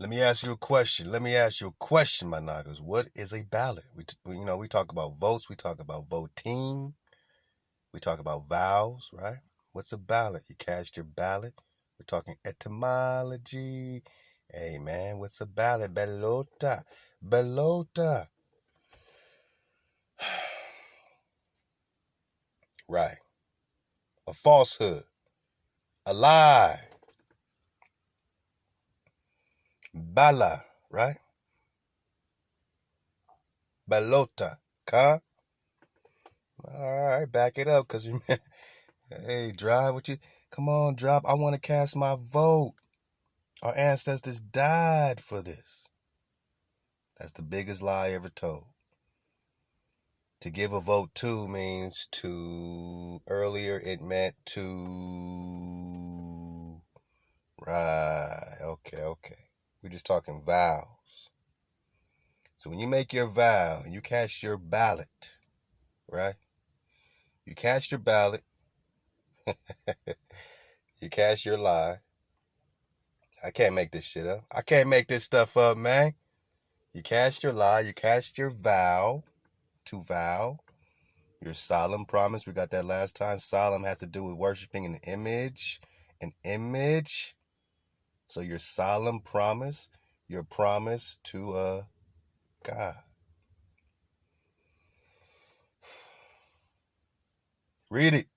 Let me ask you a question. My Nagas. What is a ballot? We talk about votes. We talk about voting. We talk about vows, right? What's a ballot? You cast your ballot. We're talking etymology. Hey, man, what's a ballot? Belota. Belota. Right. A falsehood. A lie. Bala, right? Belota. Huh? All right, back it up, cause you. Hey, drive what you. Come on, drop. I want to cast my vote. Our ancestors died for this. That's the biggest lie ever told. To give a vote to means to. Earlier, it meant to. Right. Okay. We're just talking vows. So when you make your vow, you cast your ballot, right? You cast your ballot. You cast your lie. I can't make this shit up. I can't make this stuff up, man. You cast your lie. You cast your vow. To vow. Your solemn promise. We got that last time. Solemn has to do with worshiping an image. An image. So your solemn promise. Your promise to God. Read it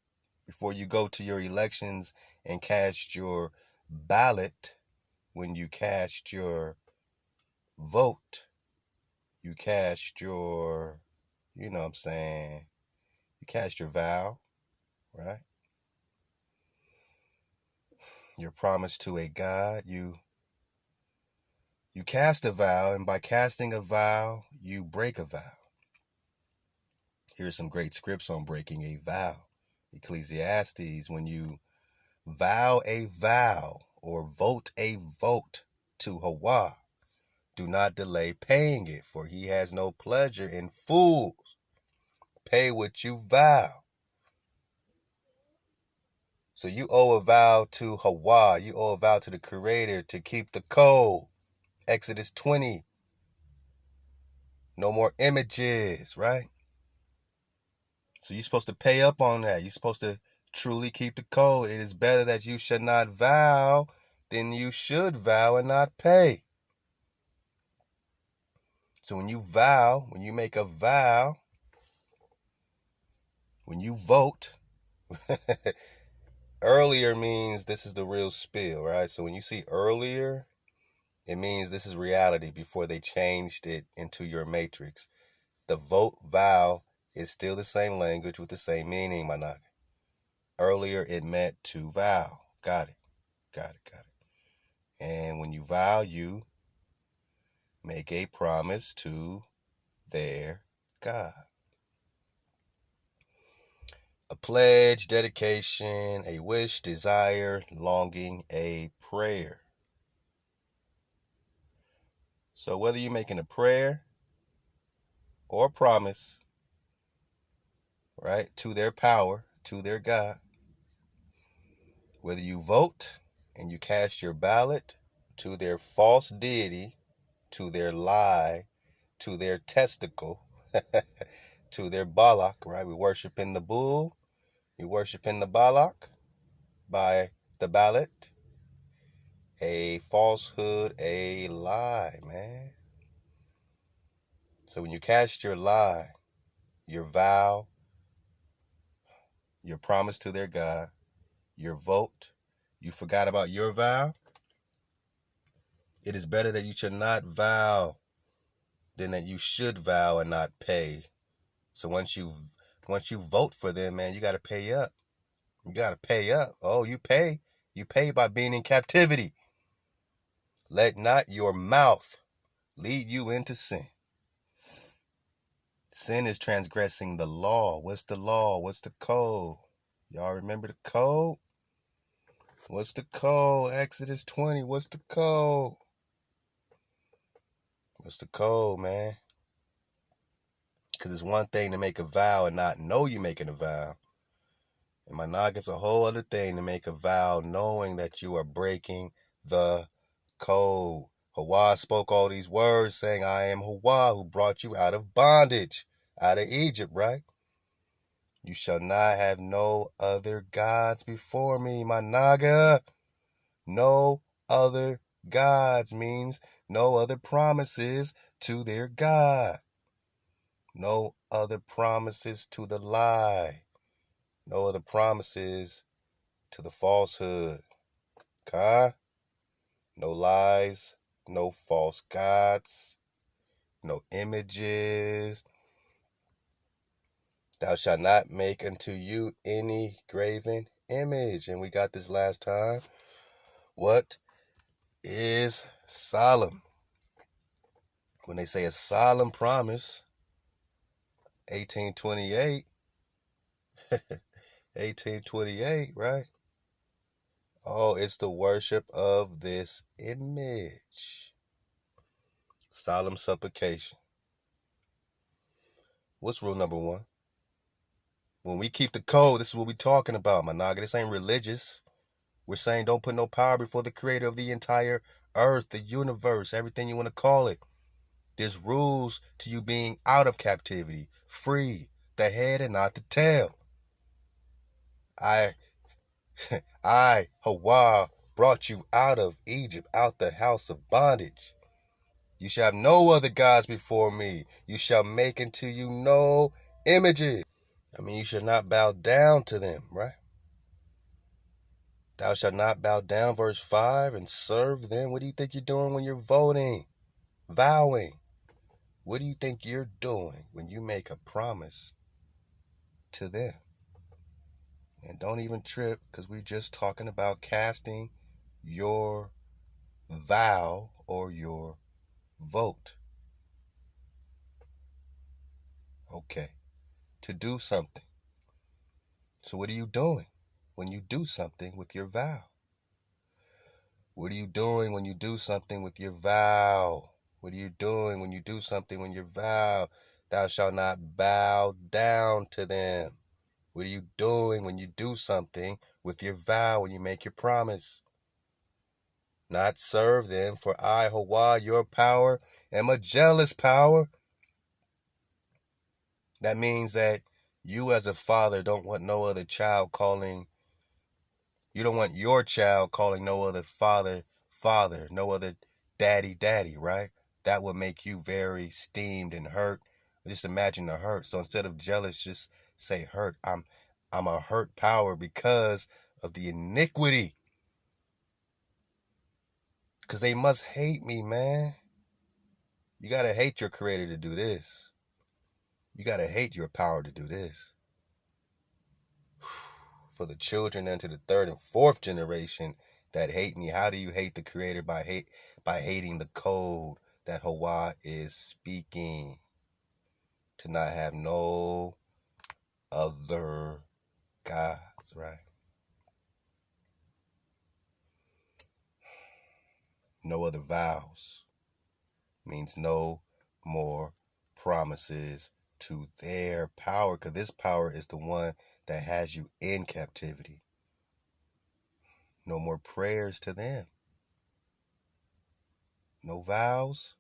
before you go to your elections and cast your ballot. When you cast your vote, you cast your, you know what I'm saying, you cast your vow, right? Your promise to a God, you cast a vow, and by casting a vow, you break a vow. Here's some great scripts on breaking a vow. Ecclesiastes, when you vow a vow or vote a vote to Hawa, do not delay paying it, for he has no pleasure in fools. Pay what you vow. So you owe a vow to Hawa. You owe a vow to the Creator to keep the code. Exodus 20. No more images, right? So you're supposed to pay up on that. You're supposed to truly keep the code. It is better that you should not vow than you should vow and not pay. So when you vow, when you make a vow, when you vote, earlier means this is the real spiel, right? So when you see earlier, it means this is reality before they changed it into your matrix. The vote vow is still the same language with the same meaning, my naga. Earlier, it meant to vow. Got it. And when you vow, you make a promise to their God. A pledge, dedication, a wish, desire, longing, a prayer. So whether you're making a prayer or a promise, right, to their power, to their God, whether you vote and you cast your ballot to their false deity, to their lie, to their testicle, to their Balak, right? We worship in the bull, we worship in the Balak by the ballot, a falsehood, a lie, man. So when you cast your lie, your vow, your promise to their God, your vote, you forgot about your vow, it is better that you should not vow than that you should vow and not pay. So once you vote for them, man, you got to pay up. You got to pay up. Oh, you pay. You pay by being in captivity. Let not your mouth lead you into sin. Sin is transgressing the law. What's the law? What's the code? Y'all remember the code? What's the code? Exodus 20. What's the code? What's the code, man? Because it's one thing to make a vow and not know you're making a vow. And my nog, it's a whole other thing to make a vow knowing that you are breaking the code. Hawa spoke all these words saying, I am Hawa who brought you out of bondage, out of Egypt, right? You shall not have no other gods before me, my Naga. No other gods means no other promises to their God. No other promises to the lie. No other promises to the falsehood. Okay? No lies, no false gods, no images. Thou shalt not make unto you any graven image. And we got this last time. What is solemn? When they say a solemn promise, 1828, 1828, right? Oh, it's the worship of this image. Solemn supplication. What's rule number 1? When we keep the code, this is what we're talking about, my naga. This ain't religious. We're saying don't put no power before the creator of the entire earth, the universe, everything you want to call it. There's rules to you being out of captivity, free, the head and not the tail. I, Hawa, brought you out of Egypt, out the house of bondage. You shall have no other gods before me. You shall make unto you no images. I mean, you shall not bow down to them, right? Thou shalt not bow down, verse 5, and serve them. What do you think you're doing when you're voting? Vowing. What do you think you're doing when you make a promise to them? And don't even trip, because we're just talking about casting your vow or your vote. Okay. To do something. So what are you doing when you do something with your vow? What are you doing when you do something with your vow? What are you doing when you do something when your vow? Thou shalt not bow down to them. What are you doing when you do something with your vow, when you make your promise? Not serve them, for I, Hawa, your power, am a jealous power. That means that you as a father don't want no other child calling, you don't want your child calling no other father, father, no other daddy, daddy, right? That would make you very steamed and hurt. Just imagine the hurt. So instead of jealous, just say hurt. I'm a hurt power because of the iniquity. Because they must hate me, man. You got to hate your creator to do this. You got to hate your power to do this. For the children into the 3rd and 4th generation that hate me, how do you hate the creator? By hating the code that Hawa is speaking. To not have no other gods, right? No other vows means no more promises to their power, because this power is the one that has you in captivity. No more prayers to them. No vows.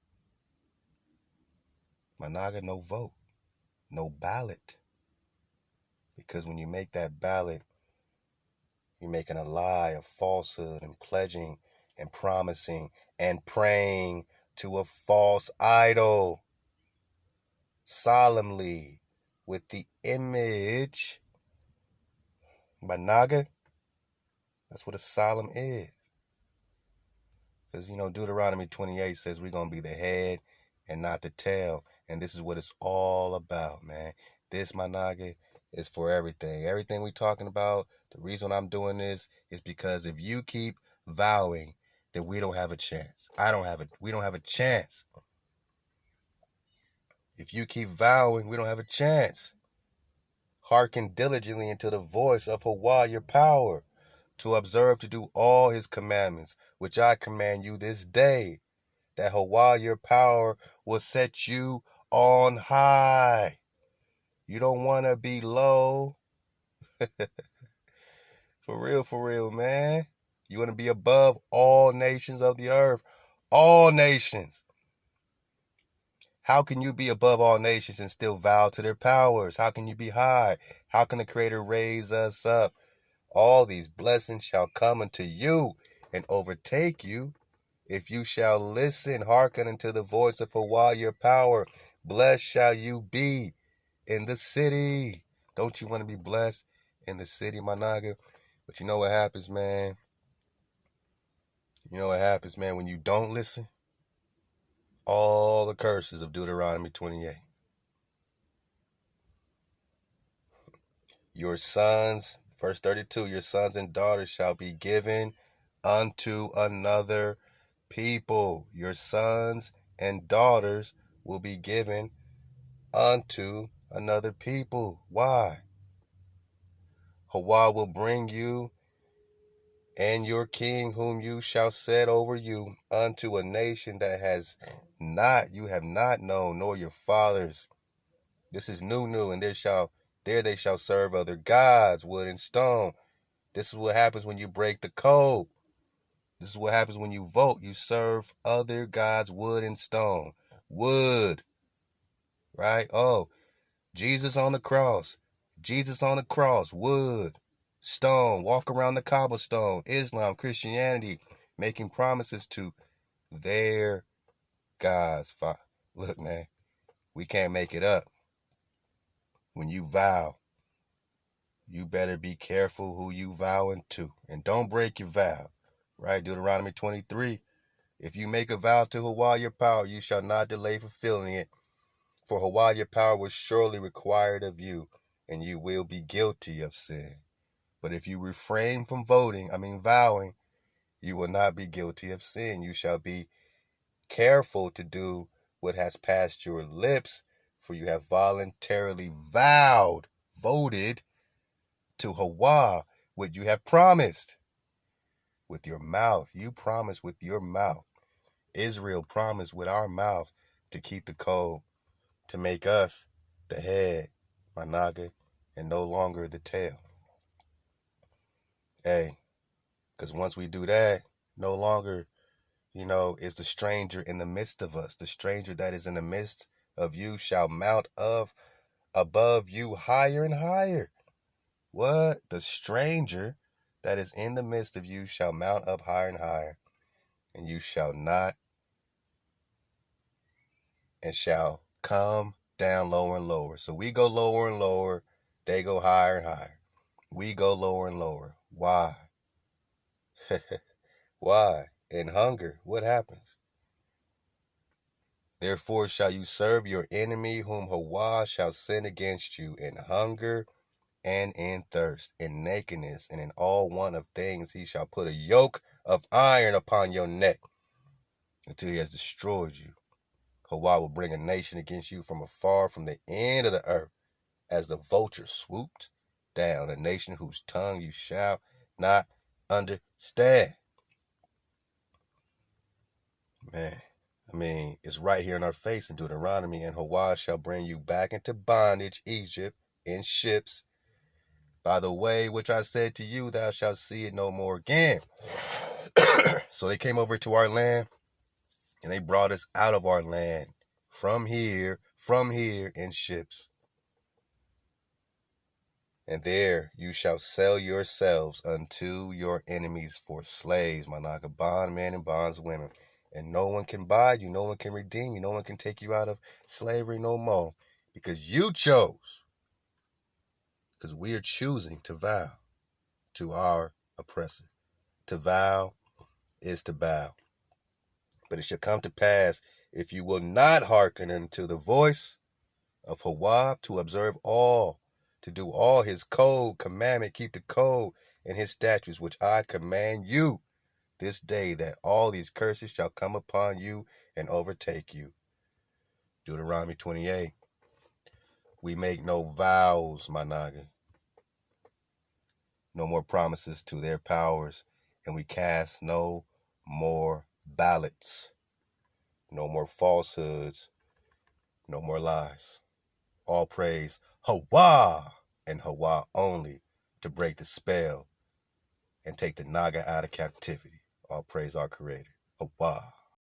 Managa, no vote. No ballot. Because when you make that ballot, you're making a lie, a falsehood, and pledging and promising and praying to a false idol. Solemnly with the image. Managa, that's what a solemn is. Because, Deuteronomy 28 says we're going to be the head and not the tail. And this is what it's all about, man. This, Managa, is for everything. Everything we're talking about, the reason I'm doing this is because if you keep vowing, then we don't have a chance. We don't have a chance. If you keep vowing, we don't have a chance. Hearken diligently into the voice of Hawa, your power, to observe to do all his commandments, which I command you this day, that Hawa, your power, will set you on high. You don't want to be low. For real, man. You want to be above all nations of the earth, all nations. How can you be above all nations and still vow to their powers? How can you be high? How can the Creator raise us up? All these blessings shall come unto you and overtake you if you shall listen, hearken unto the voice of Hawa, your power. Blessed shall you be in the city. Don't you want to be blessed in the city, my naga? But you know what happens, man? You know what happens, man, when you don't listen? All the curses of Deuteronomy 28. Your sons, verse 32, your sons and daughters shall be given unto another people. Your sons and daughters will be given unto another people. Why? Hawa will bring you and your king whom you shall set over you unto a nation that you have not known, nor your fathers. This is new, and there they shall serve other gods, wood and stone. This is what happens when you break the code. This is what happens when you vote. You serve other gods, wood and stone. Wood, right? Oh, Jesus on the cross. Jesus on the cross. Wood, stone. Walk around the cobblestone. Islam, Christianity, making promises to their gods. Look, man, we can't make it up. When you vow, you better be careful who you vowing to. And don't break your vow. Right? Deuteronomy 23. If you make a vow to Hawa your power, you shall not delay fulfilling it. For Hawa your power was surely required of you, and you will be guilty of sin. But if you refrain from vowing, you will not be guilty of sin. You shall be careful to do what has passed your lips, for you have voluntarily voted to Hawa what you have promised with your mouth. You promised with your mouth. Israel promised with our mouth to keep the code, to make us the head, my naga, and no longer the tail. Hey, because once we do that, no longer, is the stranger in the midst of us. The stranger that is in the midst of you shall mount above you higher and higher. What? The stranger that is in the midst of you shall mount up higher and higher, and you shall not, and shall come down lower and lower. So we go lower and lower, they go higher and higher. We go lower and lower. Why? Why? In hunger, what happens? Therefore shall you serve your enemy, whom Hawa shall send against you, in hunger and in thirst, in nakedness, and in all want of things. He shall put a yoke of iron upon your neck until he has destroyed you. Hawa will bring a nation against you from afar, from the end of the earth, as the vulture swooped down, a nation whose tongue you shall not understand. Man, it's right here in our face in Deuteronomy. And Hawa shall bring you back into bondage, Egypt, in ships. By the way, which I said to you, thou shalt see it no more again. So they came over to our land, and they brought us out of our land from here in ships. And there you shall sell yourselves unto your enemies for slaves, Manaka, bondmen and bondswomen. And no one can buy you, no one can redeem you, no one can take you out of slavery no more. Because you chose. Because we are choosing to vow to our oppressor. To vow is to bow. But it shall come to pass, if you will not hearken unto the voice of Hawa, to observe all, to do all his code, commandment, keep the code and his statutes, which I command you this day, that all these curses shall come upon you and overtake you. Deuteronomy 28. We make no vows, my naga. No more promises to their powers, and we cast no more ballots. No more falsehoods, no more lies. All praise Hawa and Hawa only to break the spell and take the Naga out of captivity. All praise our Creator. Hawa.